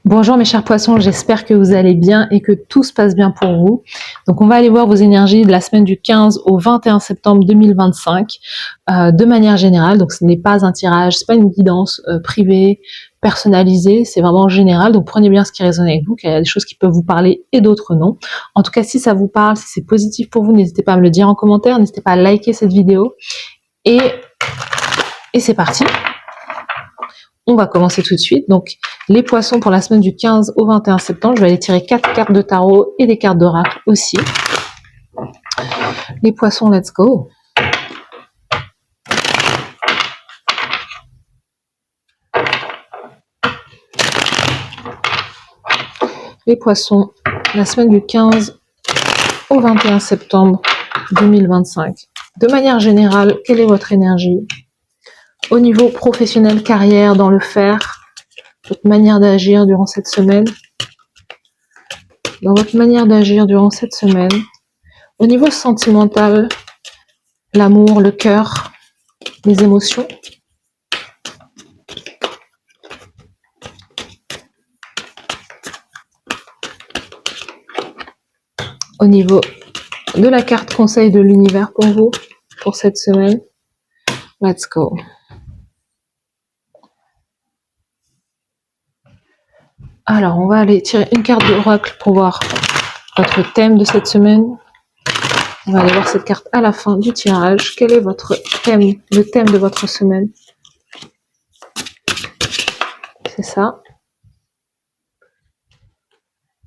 Bonjour mes chers poissons, j'espère que vous allez bien et que tout se passe bien pour vous. Donc on va aller voir vos énergies de la semaine du 15 au 21 septembre 2025 de manière générale. Donc ce n'est pas un tirage, c'est pas une guidance privée, personnalisée, c'est vraiment général. Donc prenez bien ce qui résonne avec vous, car il y a des choses qui peuvent vous parler et d'autres non. En tout cas, si ça vous parle, si c'est positif pour vous, n'hésitez pas à me le dire en commentaire, n'hésitez pas à liker cette vidéo. Et c'est parti. On va commencer tout de suite. Donc, les poissons pour la semaine du 15 au 21 septembre, je vais aller tirer 4 cartes de tarot et des cartes d'oracle aussi. Les poissons, let's go. Les poissons, la semaine du 15 au 21 septembre 2025. De manière générale, quelle est votre énergie? Au niveau professionnel, carrière, dans le faire, votre manière d'agir durant cette semaine. Dans votre manière d'agir durant cette semaine. Au niveau sentimental, l'amour, le cœur, les émotions. Au niveau de la carte conseil de l'univers pour vous, pour cette semaine. Let's go. Alors, on va aller tirer une carte d'oracle pour voir votre thème de cette semaine. On va aller voir cette carte à la fin du tirage. Quel est votre thème, le thème de votre semaine? C'est ça.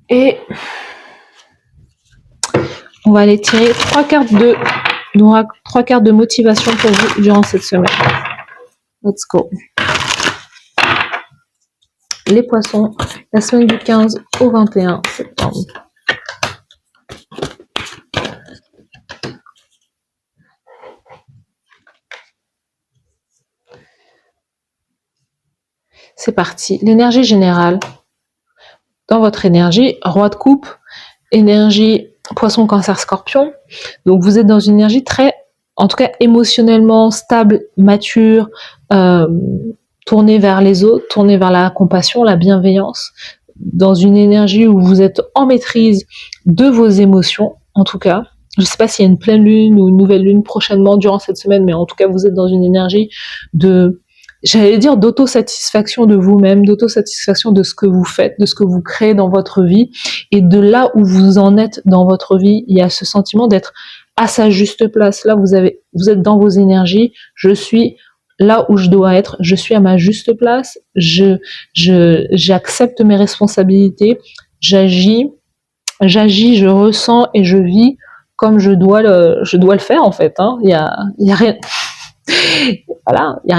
Et on va aller tirer 3 cartes d'oracle, 3 cartes de motivation pour vous durant cette semaine. Let's go. Les poissons, la semaine du 15 au 21 septembre. C'est parti. L'énergie générale. Dans votre énergie, roi de coupe, énergie poisson, cancer, scorpion. Donc vous êtes dans une énergie très, en tout cas émotionnellement stable, mature, tournée vers les autres, tournée vers la compassion, la bienveillance. Dans une énergie où vous êtes en maîtrise de vos émotions, en tout cas. Je ne sais pas s'il y a une pleine lune ou une nouvelle lune prochainement durant cette semaine, mais en tout cas vous êtes dans une énergie de... j'allais dire d'autosatisfaction de vous-même, d'autosatisfaction de ce que vous faites, de ce que vous créez dans votre vie, et de là où vous en êtes dans votre vie, il y a ce sentiment d'être à sa juste place. Là, vous êtes dans vos énergies, je suis là où je dois être, je suis à ma juste place, j'accepte mes responsabilités, j'agis, je ressens et je vis comme je dois le faire en fait. Hein. Il y a rien, voilà, il y a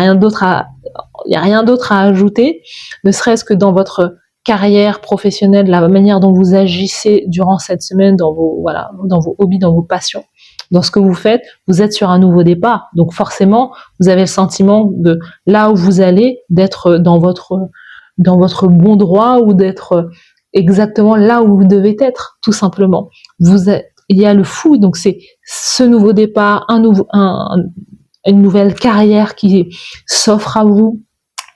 rien d'autre à ajouter, ne serait-ce que dans votre carrière professionnelle, la manière dont vous agissez durant cette semaine, dans vos hobbies, dans vos passions, dans ce que vous faites, vous êtes sur un nouveau départ. Donc forcément, vous avez le sentiment de là où vous allez, d'être dans votre bon droit ou d'être exactement là où vous devez être, tout simplement. Il y a le fou, donc c'est ce nouveau départ, une nouvelle carrière qui s'offre à vous.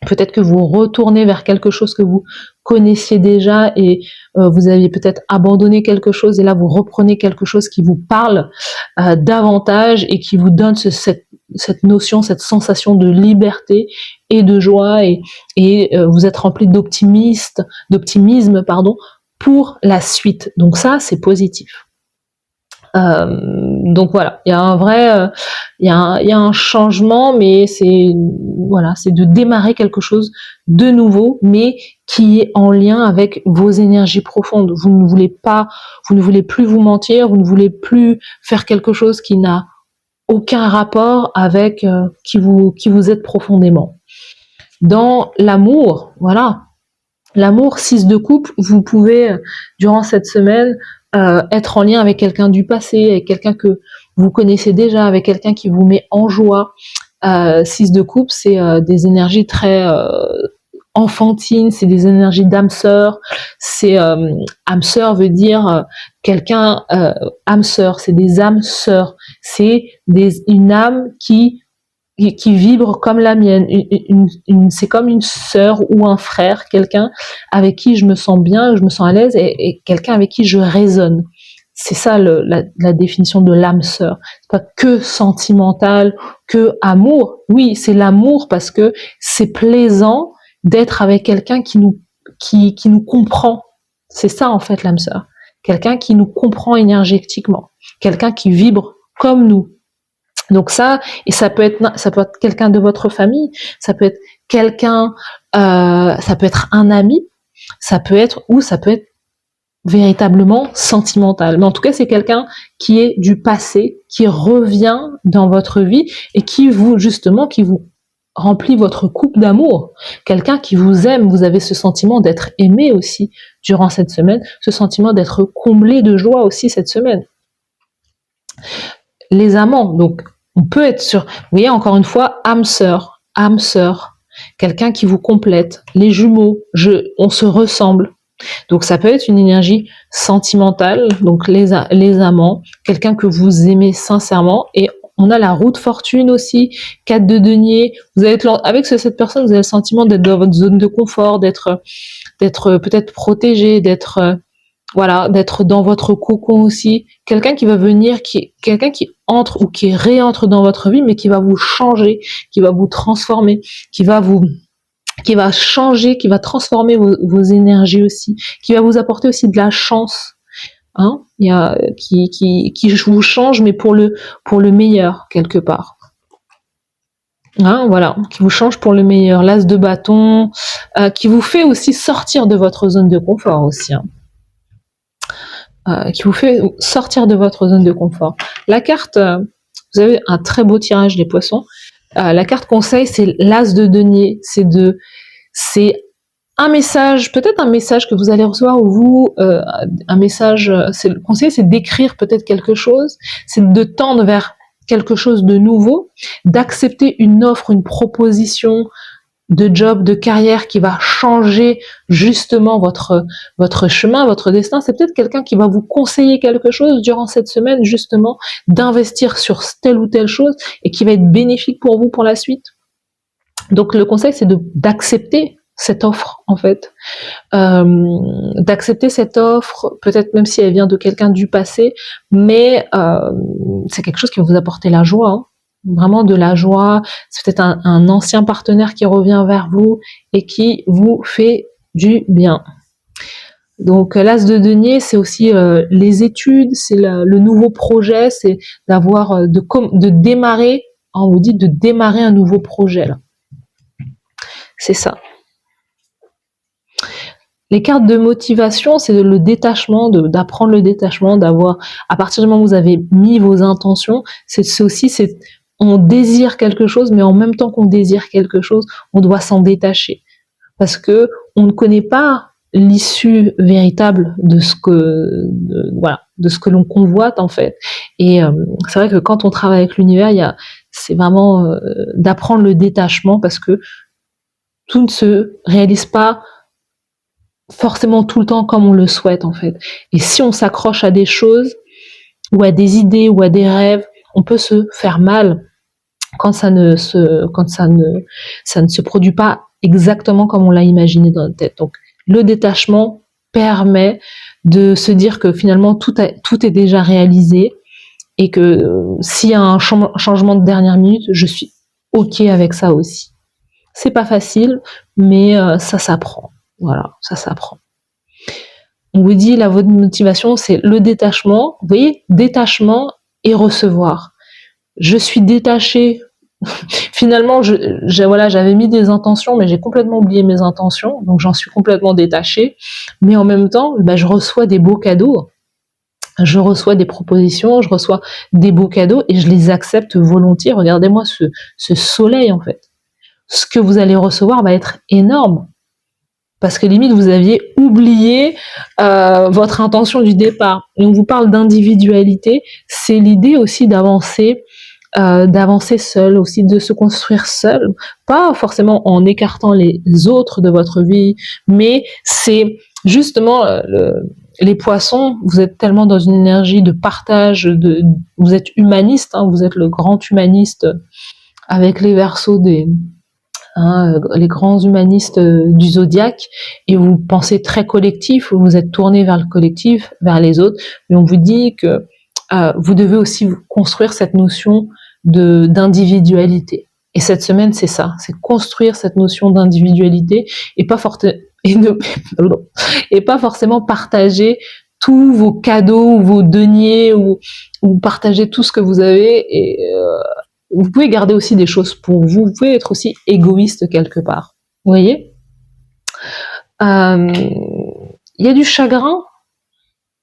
Peut-être que vous retournez vers quelque chose que vous connaissiez déjà et vous aviez peut-être abandonné quelque chose et là vous reprenez quelque chose qui vous parle davantage et qui vous donne cette notion, cette sensation de liberté et de joie et vous êtes rempli d'optimisme pour la suite. Donc ça, c'est positif. Donc voilà, il y a un vrai, il y a un changement, mais c'est de démarrer quelque chose de nouveau, mais qui est en lien avec vos énergies profondes. Vous ne voulez plus vous mentir, vous ne voulez plus faire quelque chose qui n'a aucun rapport avec qui vous êtes profondément. Dans l'amour, voilà. L'amour, 6 de coupe, vous pouvez, durant cette semaine, être en lien avec quelqu'un du passé, avec quelqu'un que vous connaissez déjà, avec quelqu'un qui vous met en joie. 6 de coupe, c'est des énergies très enfantines, c'est des énergies d'âme sœur. Âme sœur veut dire quelqu'un, âme sœur, c'est des âmes sœurs. C'est une âme qui qui vibre comme la mienne. C'est comme une sœur ou un frère, quelqu'un avec qui je me sens bien, je me sens à l'aise, et quelqu'un avec qui je résonne. C'est ça la définition de l'âme sœur. C'est pas que sentimental, que amour. Oui, c'est l'amour parce que c'est plaisant d'être avec quelqu'un qui nous comprend. C'est ça en fait l'âme sœur. Quelqu'un qui nous comprend énergétiquement, quelqu'un qui vibre comme nous. Donc ça, et ça peut être quelqu'un de votre famille, ça peut être quelqu'un, ça peut être un ami, ça peut être véritablement sentimental. Mais en tout cas, c'est quelqu'un qui est du passé, qui revient dans votre vie et qui vous remplit votre coupe d'amour. Quelqu'un qui vous aime, vous avez ce sentiment d'être aimé aussi durant cette semaine, ce sentiment d'être comblé de joie aussi cette semaine. Les amants, donc on peut être sur, vous voyez, encore une fois, âme sœur, quelqu'un qui vous complète. Les jumeaux, on se ressemble. Donc ça peut être une énergie sentimentale, donc les amants, quelqu'un que vous aimez sincèrement. Et on a la roue de fortune aussi, 4 de denier. Vous allez avec cette personne, vous avez le sentiment d'être dans votre zone de confort, d'être peut-être protégé, d'être dans votre cocon aussi. Quelqu'un qui va venir, quelqu'un qui entre ou qui réentre dans votre vie, mais qui va vous changer, qui va vous transformer, qui va changer, qui va transformer vos énergies aussi, qui va vous apporter aussi de la chance, hein, qui vous change, mais pour le meilleur quelque part, hein, voilà, qui vous change pour le meilleur. L'as de bâton, qui vous fait aussi sortir de votre zone de confort aussi, hein. Qui vous fait sortir de votre zone de confort. La carte, vous avez un très beau tirage des poissons. La carte conseil, c'est l'as de denier. C'est un message, peut-être un message que vous allez recevoir, ou vous, un message, le conseil, c'est d'écrire peut-être quelque chose, c'est de tendre vers quelque chose de nouveau, d'accepter une offre, une proposition de job, de carrière qui va changer justement votre chemin, votre destin. C'est peut-être quelqu'un qui va vous conseiller quelque chose durant cette semaine, justement, d'investir sur telle ou telle chose et qui va être bénéfique pour vous pour la suite. Donc le conseil, c'est d'accepter cette offre, en fait. D'accepter cette offre, peut-être même si elle vient de quelqu'un du passé, mais c'est quelque chose qui va vous apporter la joie, hein. Vraiment de la joie. C'est peut-être un ancien partenaire qui revient vers vous et qui vous fait du bien. Donc l'as de denier, c'est aussi les études, c'est le nouveau projet, c'est d'avoir de démarrer, on vous dit de démarrer un nouveau projet là. C'est ça. Les cartes de motivation, c'est le détachement, d'apprendre le détachement, d'avoir, à partir du moment où vous avez mis vos intentions, c'est on désire quelque chose, mais en même temps qu'on désire quelque chose, on doit s'en détacher. Parce que on ne connaît pas l'issue véritable de ce que l'on convoite, en fait. Et c'est vrai que quand on travaille avec l'univers, c'est vraiment d'apprendre le détachement, parce que tout ne se réalise pas forcément tout le temps comme on le souhaite, en fait. Et si on s'accroche à des choses, ou à des idées, ou à des rêves, on peut se faire mal quand ça ne se produit pas exactement comme on l'a imaginé dans notre tête. Donc le détachement permet de se dire que finalement tout est déjà réalisé, et que s'il y a un changement de dernière minute, je suis ok avec ça aussi. C'est pas facile, mais ça s'apprend. Voilà, ça s'apprend. On vous dit, votre motivation, c'est le détachement. Vous voyez, détachement et recevoir. Je suis détachée. Finalement, j'avais mis des intentions, mais j'ai complètement oublié mes intentions, donc j'en suis complètement détachée. Mais en même temps, je reçois des beaux cadeaux. Je reçois des propositions, je reçois des beaux cadeaux, et je les accepte volontiers. Regardez-moi ce soleil, en fait. Ce que vous allez recevoir va être énorme. Parce que limite, vous aviez oublié votre intention du départ. Et on vous parle d'individualité. C'est l'idée aussi d'avancer seul, aussi de se construire seul. Pas forcément en écartant les autres de votre vie, mais c'est justement les poissons, vous êtes tellement dans une énergie de partage, vous êtes humaniste, hein, vous êtes le grand humaniste avec les Verseaux les grands humanistes du zodiaque, et vous pensez très collectif, vous êtes tourné vers le collectif, vers les autres, mais on vous dit que vous devez aussi construire cette notion d'individualité. Et cette semaine, c'est ça, c'est construire cette notion d'individualité et pas forcément partager tous vos cadeaux ou vos deniers ou partager tout ce que vous avez. Et vous pouvez garder aussi des choses pour vous. Vous pouvez être aussi égoïste quelque part. Vous voyez, y a du chagrin.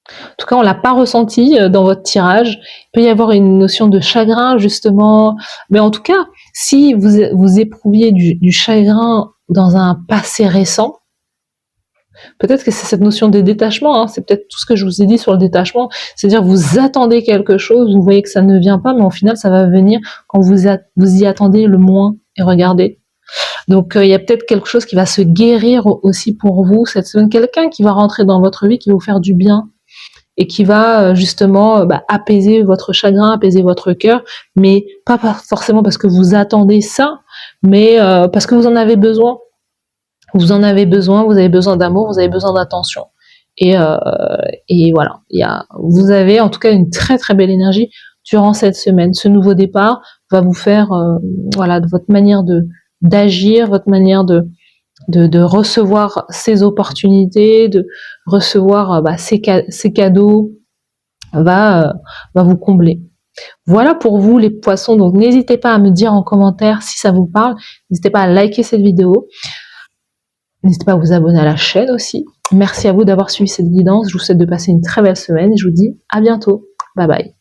En tout cas, on l'a pas ressenti dans votre tirage. Il peut y avoir une notion de chagrin, justement. Mais en tout cas, si vous éprouviez du chagrin dans un passé récent, peut-être que c'est cette notion de détachement, hein. C'est peut-être tout ce que je vous ai dit sur le détachement. C'est-à-dire, vous attendez quelque chose, vous voyez que ça ne vient pas, mais au final, ça va venir quand vous y attendez le moins. Et regardez. Donc, il y a peut-être quelque chose qui va se guérir aussi pour vous cette semaine. Quelqu'un qui va rentrer dans votre vie, qui va vous faire du bien, et qui va justement apaiser votre chagrin, apaiser votre cœur, mais pas forcément parce que vous attendez ça, mais parce que vous en avez besoin. Vous en avez besoin, vous avez besoin d'amour, vous avez besoin d'attention. Et voilà, vous avez en tout cas une très très belle énergie durant cette semaine. Ce nouveau départ va vous faire, de votre manière d'agir, votre manière de recevoir ces opportunités, de recevoir ces cadeaux, va vous combler. Voilà pour vous les poissons, donc n'hésitez pas à me dire en commentaire si ça vous parle, n'hésitez pas à liker cette vidéo, n'hésitez pas à vous abonner à la chaîne aussi. Merci à vous d'avoir suivi cette guidance, je vous souhaite de passer une très belle semaine et je vous dis à bientôt, bye bye.